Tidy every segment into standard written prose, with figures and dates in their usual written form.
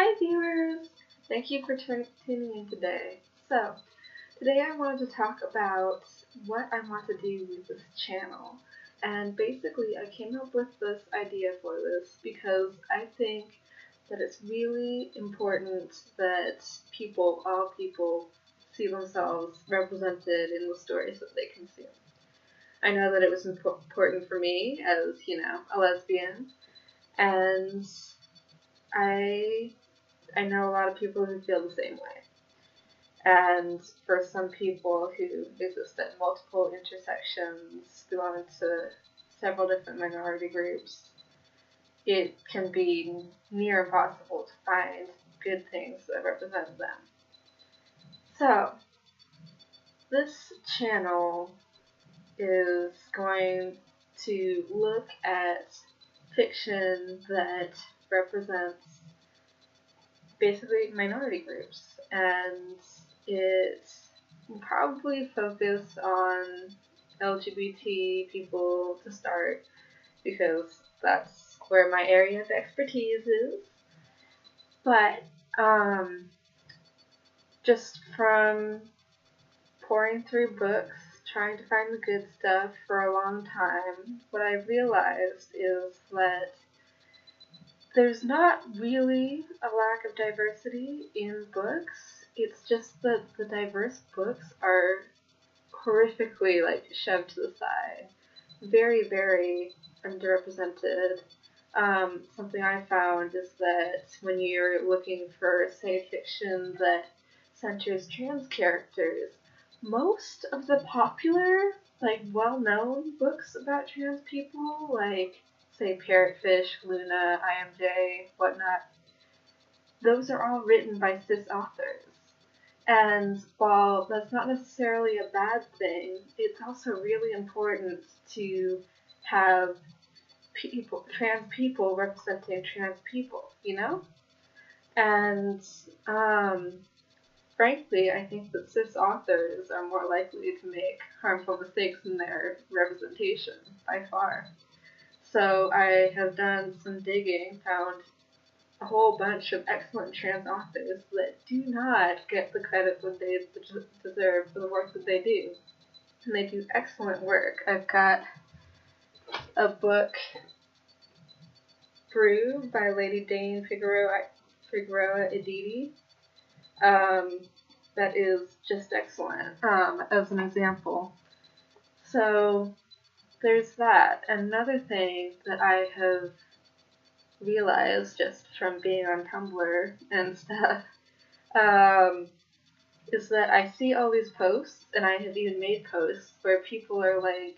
Hi viewers! Thank you for tuning in today. So, today I wanted to talk about what I want to do with this channel. And basically I came up with this idea for this because I think that it's really important that all people, see themselves represented in the stories that they consume. I know that it was important for me as, a lesbian, and I know a lot of people who feel the same way. And for some people who exist at multiple intersections, belong to several different minority groups, it can be near impossible to find good things that represent them. So, this channel is going to look at fiction that represents basically minority groups, and it will probably focus on LGBT people to start because that's where my area of expertise is. But just from pouring through books, trying to find the good stuff for a long time, what I realized is that there's not really a lack of diversity in books. It's just that the diverse books are horrifically shoved to the side. Very, very underrepresented. Something I found is that when you're looking for, say, fiction that centers trans characters, most of the popular, well-known books about trans people, say Parrotfish, Luna, IMJ, whatnot, those are all written by cis authors. And while that's not necessarily a bad thing, it's also really important to have trans people representing trans people, And frankly, I think that cis authors are more likely to make harmful mistakes in their representation, by far. So I have done some digging, found a whole bunch of excellent trans authors that do not get the credit that they deserve for the work that they do. And they do excellent work. I've got a book, Brew, by Lady Dane Figueroa Edidi, that is just excellent, as an example. So there's that. Another thing that I have realized just from being on Tumblr and stuff is that I see all these posts, and I have even made posts where people are like,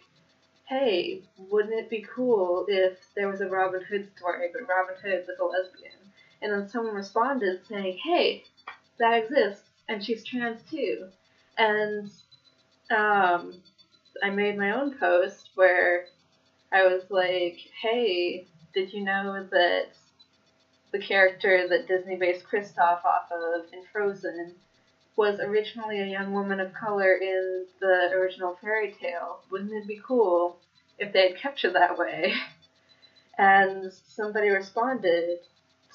hey, wouldn't it be cool if there was a Robin Hood story, but Robin Hood was a lesbian? And then someone responded saying, hey, that exists, and she's trans too. And I made my own post where I was like, hey, did you know that the character that Disney based Kristoff off of in Frozen was originally a young woman of color in the original fairy tale? Wouldn't it be cool if they had kept her that way? And somebody responded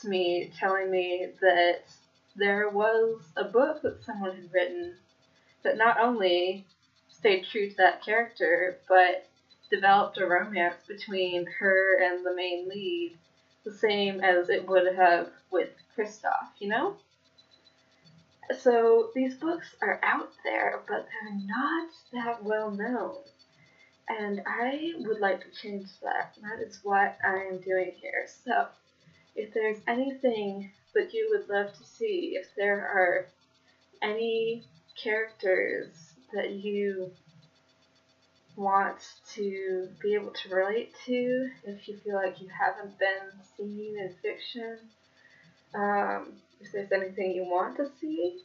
to me telling me that there was a book that someone had written that not only stayed true to that character, but developed a romance between her and the main lead, the same as it would have with Kristoff, So these books are out there, but they're not that well known. And I would like to change that. That is what I am doing here. So if there's anything that you would love to see, if there are any characters that you want to be able to relate to, if you feel like you haven't been seen in fiction, if there's anything you want to see,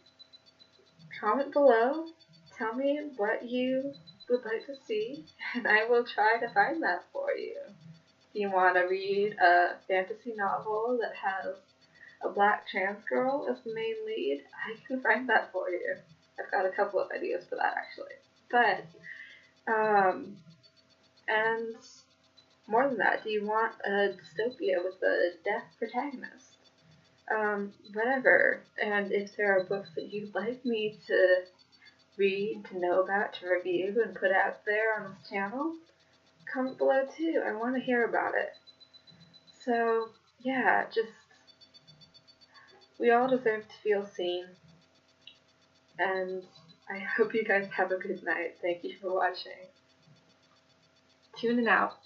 comment below. Tell me what you would like to see, and I will try to find that for you. If you want to read a fantasy novel that has a black trans girl as the main lead, I can find that for you. I've got a couple of ideas for that, actually. But, and more than that, do you want a dystopia with a deaf protagonist? whatever. And if there are books that you'd like me to read, to know about, to review, and put out there on this channel, comment below too. I want to hear about it. So, yeah, we all deserve to feel seen. And I hope you guys have a good night. Thank you for watching. Tuning out.